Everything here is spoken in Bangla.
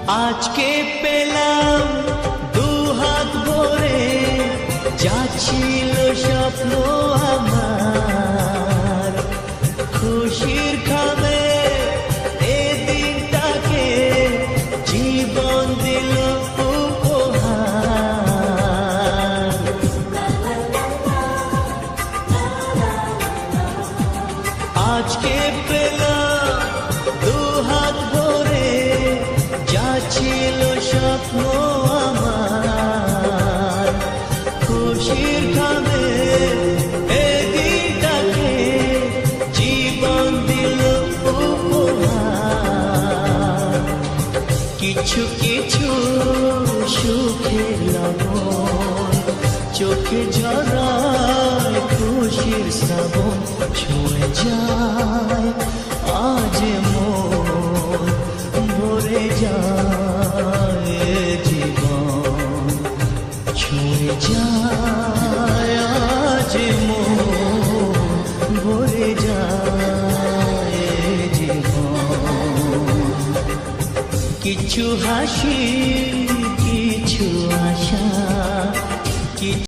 আজকে পেলাম দু হাত ভরে, যা ছিল স্বপ্ন আমার, খুশির খাবে এ দিনটাকে জীবন দিল উপহার। আজকে পেলাম দু হাত ভরে, যা ছিল স্বপ্ন আমার, খুশির খাবে এ দিনটাকে জীবন দিল উপহার। কিছু কিছু সুখের লবণ চোখে ঝরায় খুশির শ্রাবণ, ছুঁয়ে যায় আজ মন, ভরে যায় জীবন, ছুঁয়ে যায় আজ মন, ভরে যায় জীবন। কিছু হাসি